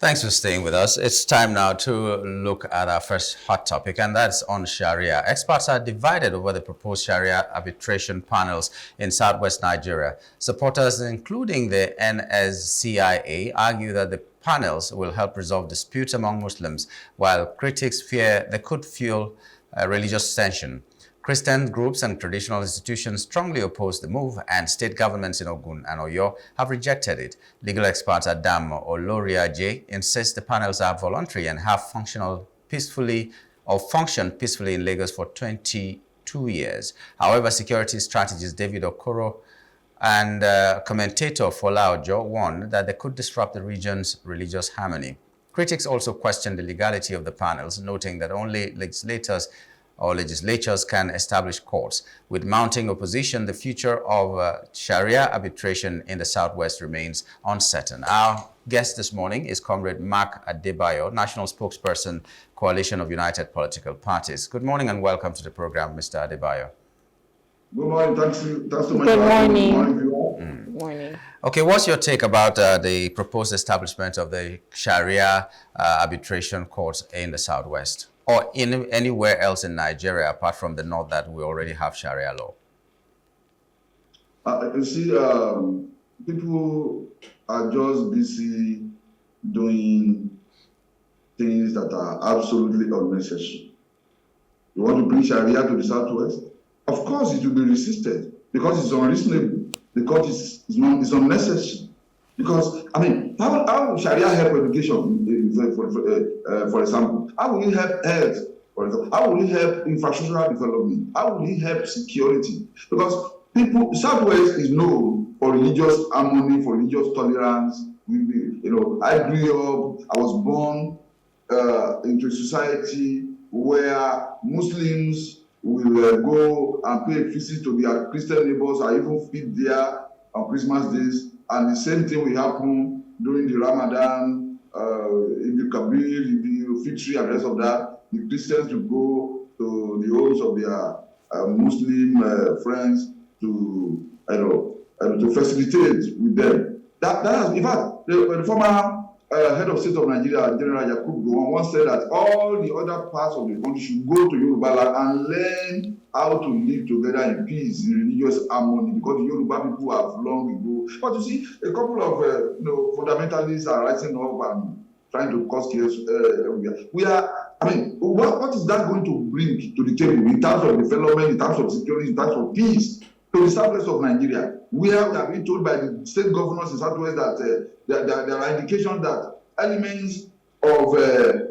Thanks for staying with us. It's time now to look at our first hot topic, and that's on Sharia. Experts are divided over the proposed Sharia arbitration panels in southwest Nigeria. Supporters, including the NSCIA, argue that the panels will help resolve disputes among Muslims, while critics fear they could fuel religious tension. Christian groups and traditional institutions strongly oppose the move, and state governments in Ogun and Oyo have rejected it. Legal experts Adam Oloriaje insist the panels are voluntary and have functioned peacefully in Lagos for 22 years. However, security strategist David Okoro and commentator Fola Ojo warned that they could disrupt the region's religious harmony. Critics also question the legality of the panels, noting that only legislatures can establish courts. With mounting opposition, the future of Sharia arbitration in the Southwest remains uncertain. Our guest this morning is Comrade Mark Adebayo, National Spokesperson, Coalition of United Political Parties. Good morning and welcome to the program, Mr. Adebayo. Good morning. Thanks so much. Good morning. Good morning. Okay, what's your take about the proposed establishment of the Sharia arbitration courts in the Southwest? Or in anywhere else in Nigeria, apart from the north that we already have Sharia law? You see, people are just busy doing things that are absolutely unnecessary. You want to bring Sharia to the Southwest? Of course, it will be resisted because it's unreasonable, because it's unnecessary. Because, I mean, how will Sharia help education, for example? How will it help health, for example? How will it help infrastructural development? How will it help security? Because Southwest is known for religious harmony, for religious tolerance. I grew up, I was born into a society where Muslims will go and pay a visit to their Christian neighbors or even feed there on Christmas days. And the same thing will happen during the Ramadan, in the Kabir, in the Fitri, and the rest of that. The Christians will go to the homes of their Muslim friends to facilitate with them. That has, in fact, the former head of state of Nigeria, General C.U.P.P, once said that all the other parts of the country should go to Yoruba land and learn how to live together in peace, in religious harmony, because the Yoruba people have long ago. But you see, a couple of fundamentalists are rising up and trying to cause chaos. What is that going to bring to the table in terms of development, in terms of security, in terms of peace to the southwest of Nigeria? Where we have been told by the state governors in Southwest that there are indications that elements of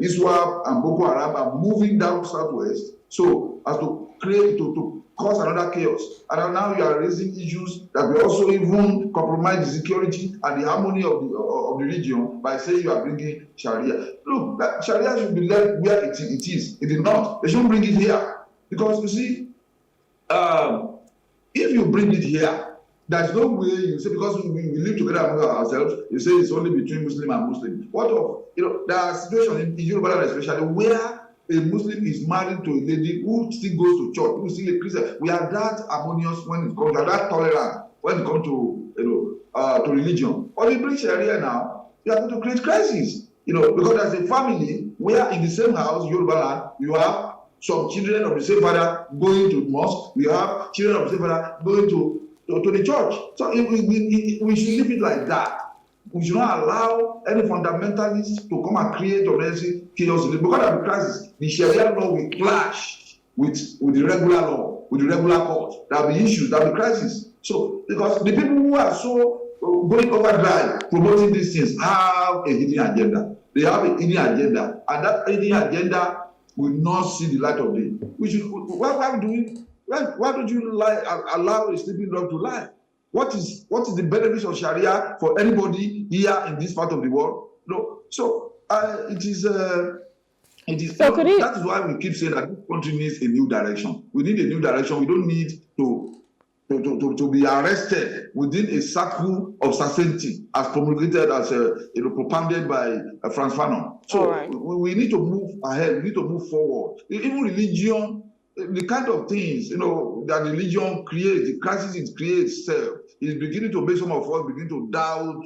ISWAP and Boko Haram are moving down Southwest, so as to create, to cause another chaos. And now you are raising issues that will also even compromise the security and the harmony of the region by saying you are bringing Sharia. Look, Sharia should be left where it is, in the north. They shouldn't bring it here. Because you see, if you bring it here, there's no way you say, because we live together among ourselves, you say it's only between Muslim and Muslim. What of, there are situations in Yoruba land especially where a Muslim is married to a lady who still goes to church, who is still a Christian. We are that harmonious when it comes, we are that tolerant when it comes to religion. But we bring Sharia now, you are going to create crisis. Because there's a family where in the same house, Yoruba land, you have some children of the same father going to the mosque, we have children of the same father going to the church. So we should leave it like that. We should not allow any fundamentalists to come and create unnecessary chaos. Because of the crisis, the Sharia law will clash with the regular law, with the regular court. There will be issues, there will be crisis. So, because the people who are so going overdrive, promoting these things, have a hidden agenda. They have a hidden agenda. And that hidden agenda will not see the light of day. Why don't you allow a sleeping dog to lie? What is the benefit of Sharia for anybody here in this part of the world? No. So that is why we keep saying that this country needs a new direction. We need a new direction. We don't need to be arrested within a circle of certainty, as promulgated, as propounded by Frantz Fanon. So right. we need to move ahead. We need to move forward. Even religion, the kind of things that religion creates, the crisis it creates, is beginning to make some of us begin to doubt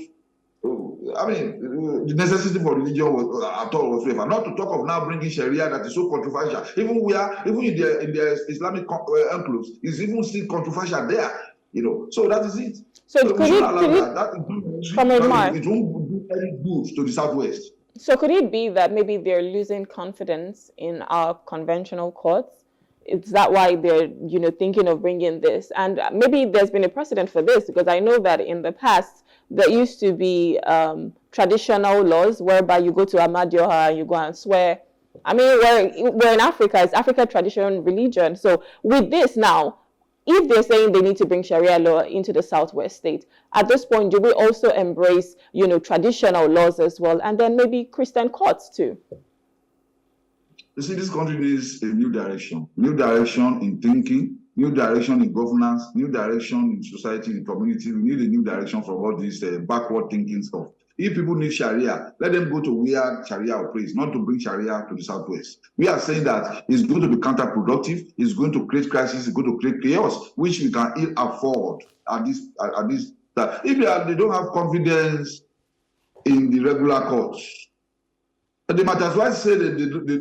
I mean, the necessity for religion was, at all whatsoever. Not to talk of now bringing Sharia that is so controversial. Even in the Islamic enclaves, is even still controversial there. So that is it. So So we could shouldn't it, allow could that. it, Comrade Mark, It won't do any good to the Southwest. so could it be that maybe they're losing confidence in our conventional courts? Is that why they're, thinking of bringing this? And maybe there's been a precedent for this, because I know that in the past there used to be traditional laws whereby you go to Amadioha and you go and swear. I mean, we're in Africa. It's Africa traditional religion. So with this now, if they're saying they need to bring Sharia law into the Southwest state, at this point, do we also embrace, traditional laws as well, and then maybe Christian courts too? You see, this country needs a new direction in thinking, new direction in governance, new direction in society, in community. We need a new direction from all this backward thinking stuff. If people need Sharia, let them go to where Sharia operates, not to bring Sharia to the Southwest. We are saying that it's going to be counterproductive, it's going to create crisis, it's going to create chaos, which we can ill afford at this time. If they don't have confidence in the regular courts, they might as well say that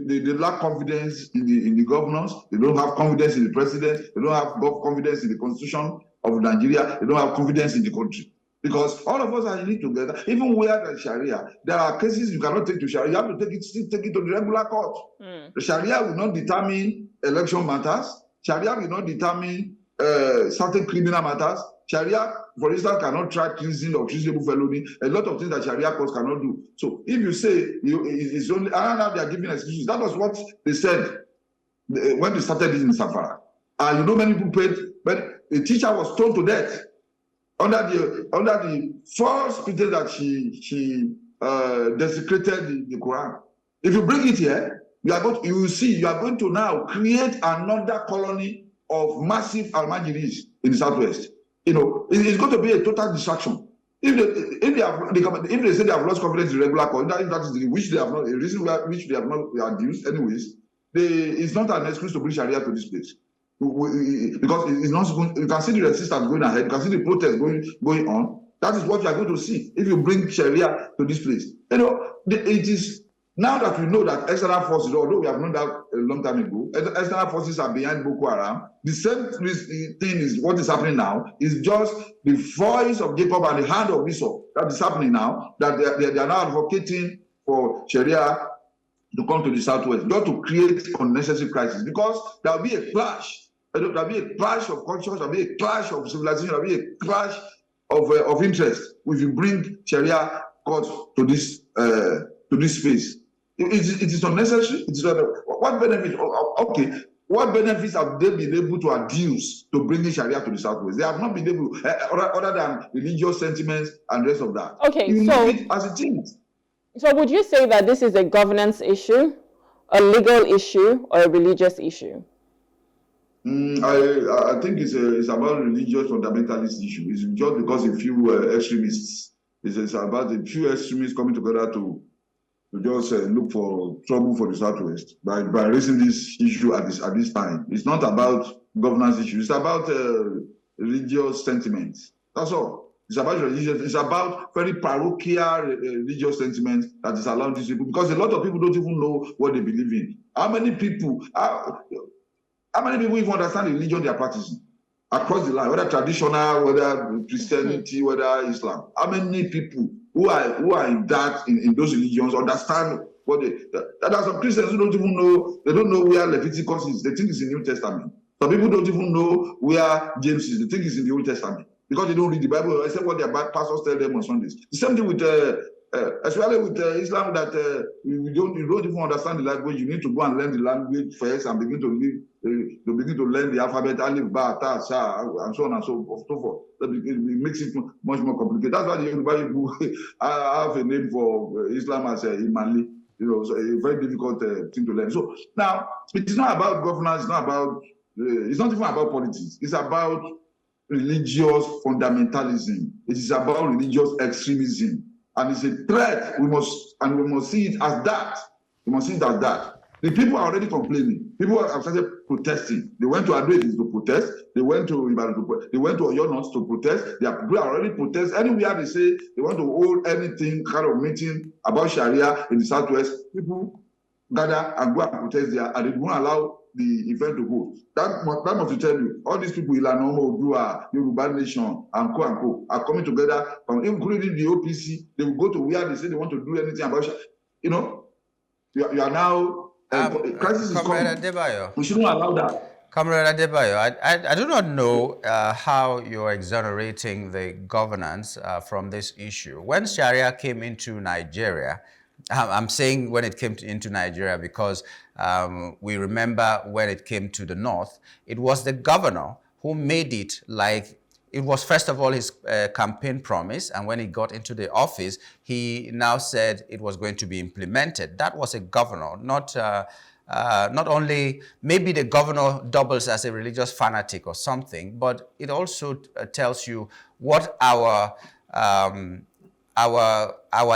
they lack confidence in the governors, they don't have confidence in the president, they don't have confidence in the constitution of Nigeria, they don't have confidence in the country. Because all of us are in it together. Even where there's Sharia, there are cases you cannot take to Sharia, you have to still take it to the regular court. The Sharia will not determine election matters, Sharia will not determine certain criminal matters. Sharia, for instance, cannot try treason or treasonable felony. A lot of things that Sharia courts cannot do. So if you say it's only, and now they are giving excuses. That was what they said when they started this in Safara. And many people paid, but a teacher was stoned to death under the false pretense that she desecrated the Quran. If you bring it here, you are going to now create another colony of massive Almajiris in the Southwest. It's going to be a total distraction. If they say they have lost confidence in regular court, that is the which they have not, a reason which they have not adduced anyways, it's not an excuse to bring Sharia to this place. Because it's not, you can see the resistance going ahead, you can see the protest going on. That is what you are going to see if you bring Sharia to this place. It is now that we know that external forces, although we have known that a long time ago, external forces are behind Boko Haram. The same thing is what is happening now, is just the voice of Jacob and the hand of Esau that is happening now, that they are now advocating for Sharia to come to the Southwest, not to create unnecessary crisis, because there will be a clash. There will be a clash of cultures, there will be a clash of civilization, there will be a clash of interest if you bring Sharia courts to this space. It is unnecessary. It is what benefit? Okay, what benefits have they been able to adduce to bringing Sharia to the Southwest? They have not been able, other than religious sentiments and the rest of that. Okay, you leave it as it is. So would you say that this is a governance issue, a legal issue, or a religious issue? I think it's about religious fundamentalist issue. It's just because a few extremists. It's about a few extremists coming together to just look for trouble for the Southwest by raising this issue at this time. It's not about governance issue. It's about religious sentiments. That's all. It's about religion. It's about very parochial religious sentiments that is allowed these people, because a lot of people don't even know what they believe in. How many people even understand the religion they are practicing across the line, whether traditional, whether Christianity, whether Islam? How many people who are in those religions understand what there are some Christians who don't even know, they don't know where Leviticus is. They think it's in the New Testament. Some people don't even know where James is. They think it's in the Old Testament, because they don't read the Bible except what their pastors tell them on Sundays. The same thing with especially with Islam, that you don't even understand the language. You need to go and learn the language first and begin to learn the alphabet, alif, ba, ta, sa, and so on and so forth. It makes it much more complicated. That's why the Bible have a name for Islam as Imali. So a very difficult thing to learn. So now it is not about governance. It's not even about politics. It's about religious fundamentalism. It is about religious extremism, and it's a threat. We must see it as that. We must see it as that. The people are already complaining. People have started protesting. They went to Adebayo to protest. They went to Ibadan to protest. They went to Oyo North to protest. People are already protest. Anywhere they say they want to hold anything kind of meeting about Sharia in the Southwest, people gather and go and protest there, and they won't allow the event to go. That must tell you, all these people, Ilana Odua, Yoruba Nation, and co, are coming together, including the OPC. They will go to where they say they want to do anything about Sharia. You know, you are now, crisis is coming. Adebayo. We shouldn't allow that. Comrade Adebayo, I do not know how you're exonerating the governance from this issue. When Sharia came into Nigeria, I'm saying when it came into Nigeria because we remember when it came to the north, it was the governor who made it like, it was first of all his campaign promise, and when he got into the office, he now said it was going to be implemented. That was a governor, not only, maybe the governor doubles as a religious fanatic or something, but it also tells you what our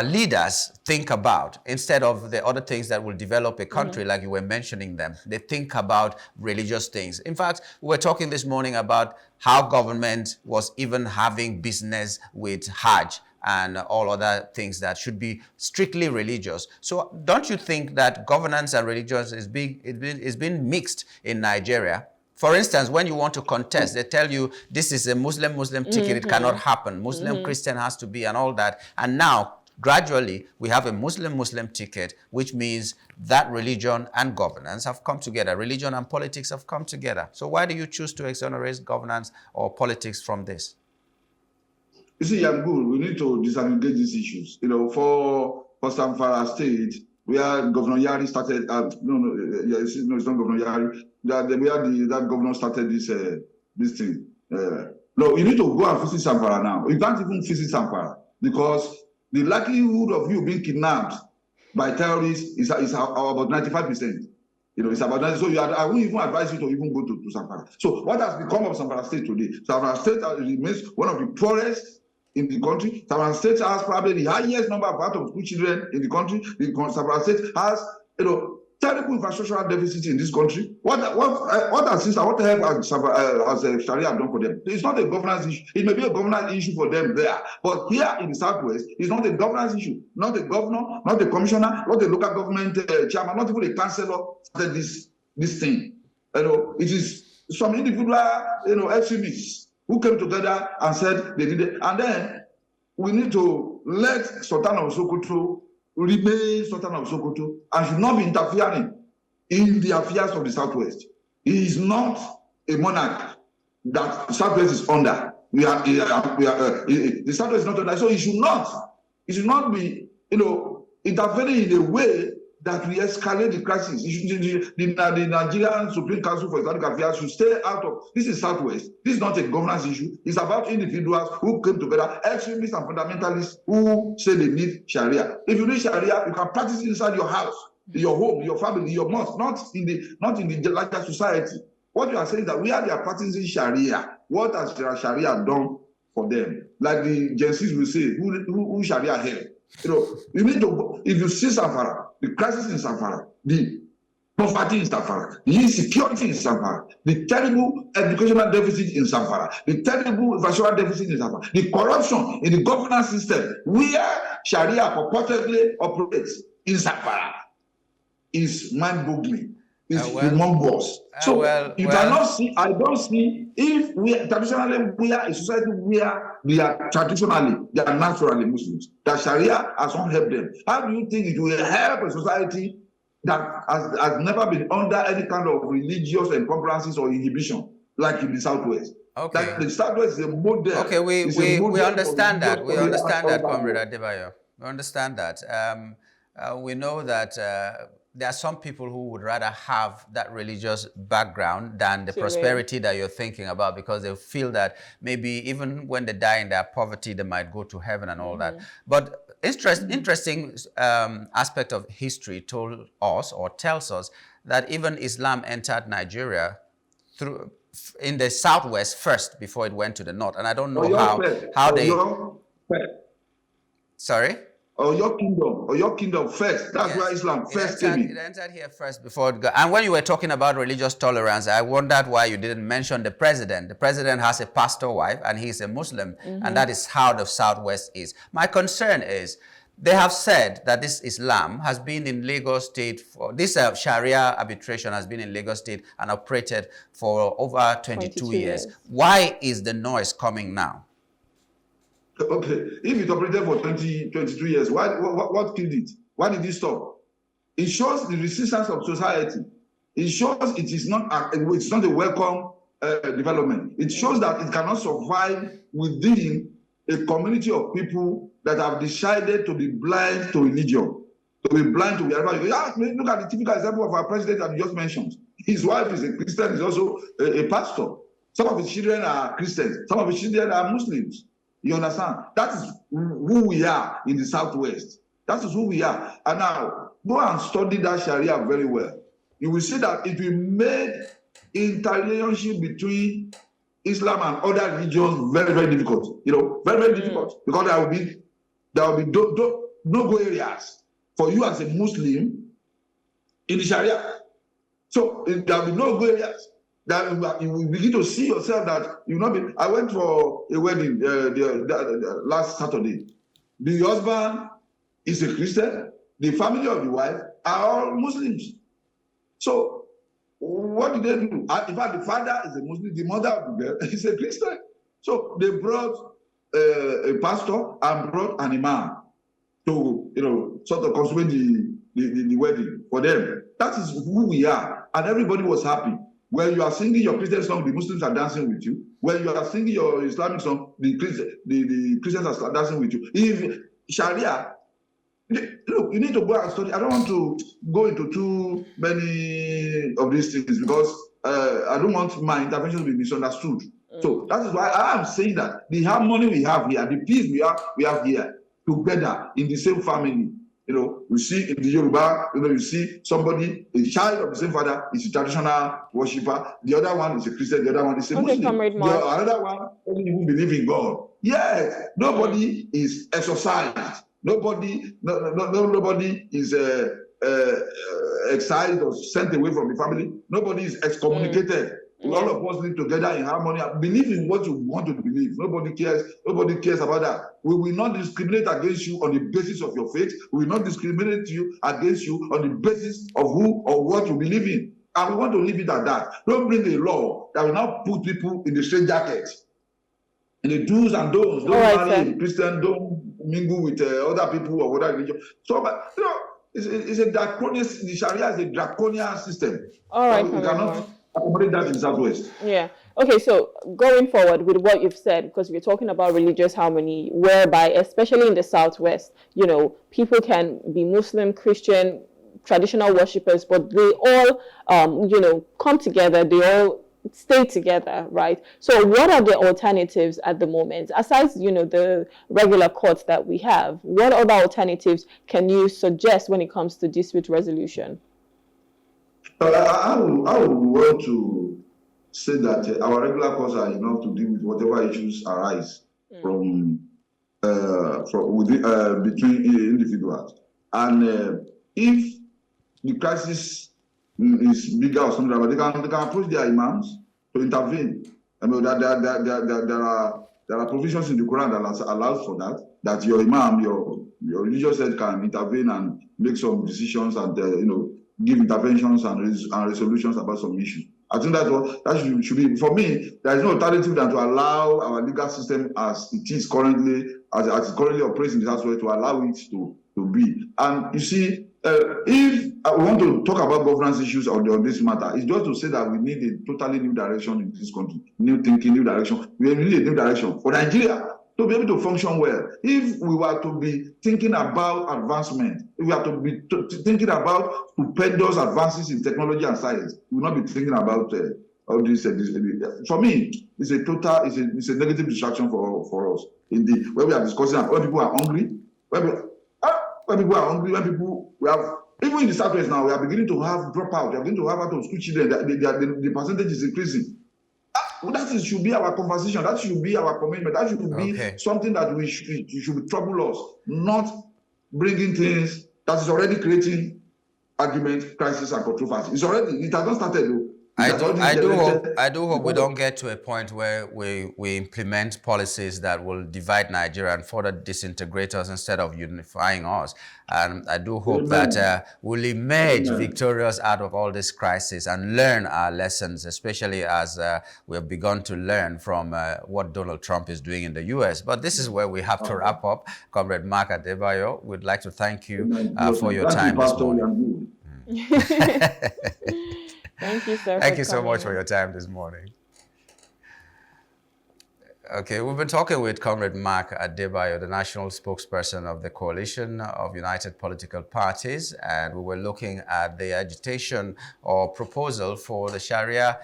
leaders think about instead of the other things that will develop a country, like you were mentioning them. They think about religious things. In fact, we were talking this morning about how government was even having business with Hajj and all other things that should be strictly religious. So don't you think that governance and religious is being mixed in Nigeria? For instance, when you want to contest, they tell you this is a Muslim ticket, it cannot happen. Muslim Christian has to be and all that. And now, gradually, we have a Muslim ticket, which means that religion and governance have come together. Religion and politics have come together. So why do you choose to exonerate governance or politics from this? You see, Nyamgul, we need to disaggregate these issues. You know, for Zamfara State, where Governor Yari started, it's not Governor Yari, that governor started this thing. No, you need to go and visit Zamfara now. You can't even visit Zamfara because the likelihood of you being kidnapped by terrorists is about 95%. You know, it's about 90%. So I wouldn't even advise you to even go to Zamfara. So what has become of Zamfara State today? Zamfara State remains one of the poorest in the country. Zamfara State has probably the highest number of out-of-school children in the country. Zamfara State has, terrible infrastructural deficit in this country. What the hell has Sharia done for them? It's not a governance issue. It may be a governance issue for them there, but here in the Southwest, it's not a governance issue. Not the governor, not the commissioner, not the local government chairman, not even the councillor started this thing. It is some individual, extremists who came together and said they did it. And then we need to let Sultan of Sokoto remain Sultan of Sokoto and should not be interfering in the affairs of the Southwest. He is not a monarch that the Southwest is under. The Southwest is not under. So he should not be, interfering in a way that we escalate the crisis. The Nigerian Supreme Council for Islamic Affairs should stay out of this. Is Southwest. This is not a governance issue. It's about individuals who came together, extremists and fundamentalists who say they need Sharia. If you need Sharia, you can practice it inside your house, your home, your family, your mosque, not in the larger society. What you are saying is that we are practicing Sharia. What has Sharia done for them? Like the Gen Zs will say, who Sharia help? You need to, if you see Zamfara, the crisis in Zamfara, the poverty in Zamfara, the insecurity in Zamfara, the terrible educational deficit in Zamfara, the terrible infrastructural deficit in Zamfara, the corruption in the governance system where Sharia purportedly operates in Zamfara is mind-boggling. It's humongous. So cannot see, I don't see, if we are a society where they are naturally Muslims, that Sharia has not helped them. How do you think it will help a society that has never been under any kind of religious encumbrances or inhibition, like in the Southwest? Okay. Like the Southwest is a model. Okay, we understand that. We understand that, Comrade Adebayo. We understand that. We know that there are some people who would rather have that religious background than the prosperity that you're thinking about, because they feel that maybe even when they die in their poverty, they might go to heaven and all that. But interesting aspect of history told us or tells us that even Islam entered Nigeria in the Southwest first before it went to the North. And I don't know how they... Sorry? or your kingdom first. That's where Islam first came in. It entered here first before it got, and when you were talking about religious tolerance, I wondered why you didn't mention the president. The president has a pastor wife and he's a Muslim, and that is how the Southwest is. My concern is, they have said that this Islam has been in Lagos State for this Sharia arbitration has been in Lagos State and operated for over 22 years. Why is the noise coming now? Okay, if it operated for 22 years, what killed it? Why did it stop? It shows the resistance of society. It shows it's not a welcome development. It shows that it cannot survive within a community of people that have decided to be blind to religion, to be blind to wherever you go. Yeah, look at the typical example of our president that you just mentioned. His wife is a Christian, he's also a pastor. Some of his children are Christians, some of his children are Muslims. You understand? That is who we are in the Southwest. That is who we are. And now, go and study that Sharia very well. You will see that it will make interrelationship between Islam and other religions very, very difficult. You know, very, very difficult. Because there will be no-go areas for you as a Muslim in the Sharia. So there will be no-go areas. That you will begin to see yourself that you not be. I went for a wedding last Saturday. The husband is a Christian. The family of the wife are all Muslims. So what did they do? In fact, the father is a Muslim. The mother of the girl is a Christian. So they brought a pastor and brought an imam to sort of consummate the wedding for them. That is who we are, and everybody was happy. When you are singing your Christian song, the Muslims are dancing with you. When you are singing your Islamic song, the Christians are dancing with you. If Sharia, look, you need to go and study. I don't want to go into too many of these things because I don't want my intervention to be misunderstood. So that is why I am saying that the harmony we have here, the peace we have here, together in the same family. You know, we see in the Yoruba, you see somebody, a child of the same father is a traditional worshipper. The other one is a Christian. The other one is a Muslim. Comrade, another one doesn't even believe in God. Yes, nobody is exorcised. Nobody is excised or sent away from the family. Nobody is excommunicated. All of us live together in harmony. Believe in what you want to believe. Nobody cares. Nobody cares about that. We will not discriminate against you on the basis of your faith. We will not discriminate against you on the basis of who or what you believe in. And we want to leave it at that. Don't bring a law that will now put people in the straight jacket. In the do's and don'ts. Don't marry a Christian. Don't mingle with other people of other religion. So, but, it's a draconian. The Sharia is a draconian system. All right, we cannot accommodate that in the Southwest. Yeah. Okay, so going forward with what you've said, because we're talking about religious harmony, whereby, especially in the Southwest, people can be Muslim, Christian, traditional worshippers, but they all, come together, they all stay together, right? So what are the alternatives at the moment? Aside, the regular courts that we have, what other alternatives can you suggest when it comes to dispute resolution? I would want to say that our regular courts are enough to deal with whatever issues arise from between individuals. And if the crisis is bigger or something, they can approach their imams to intervene. I mean, there are provisions in the Quran that allows for that. That your imam, your religious head can intervene and make some decisions and give interventions and resolutions about some issues. I think that should be, for me, there is no alternative than to allow our legal system as it is currently, as it currently operates in the Southwest, to allow it to be. And you see, if I want to talk about governance issues on this matter, it's just to say that we need a totally new direction in this country, new thinking, new direction. We need a new direction for Nigeria to be able to function well. If we were to be thinking about advancement, if we are to be thinking about stupendous advances in technology and science, we will not be thinking about all this. For me, it's a negative distraction for us. Indeed, when we are discussing, when people are hungry, when people we have, even in the Southwest now, we are beginning to have dropout. We are beginning to have out of school children. The percentage is increasing. That should be our conversation. That should be our commitment. That should be something that should trouble us, not bringing things that is already creating argument, crisis, and controversy. It has not started though. It has already generated. I do hope we don't get to a point where we implement policies that will divide Nigeria and further disintegrate us instead of unifying us. And I do hope Amen. that we'll emerge Amen. victorious out of all this crisis and learn our lessons, especially as we have begun to learn from what Donald Trump is doing in the U.S. But this is where we have to wrap up. Comrade Mark Adebayo, we'd like to thank you for your time this morning. Thank you, sir. Thank you so much for your time this morning. Okay, we've been talking with Comrade Mark Adebayo, the national spokesperson of the Coalition of United Political Parties, and we were looking at the agitation or proposal for the Sharia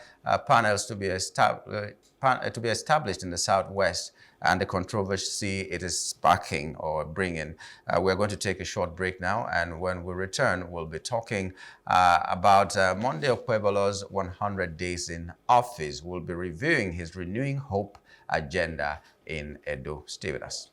panels to be established in the Southwest and the controversy it is sparking or bringing. We're going to take a short break now, and when we return, we'll be talking about Monday Okpebholo's 100 days in office. We'll be reviewing his Renewing Hope agenda in Edo. Stay with us.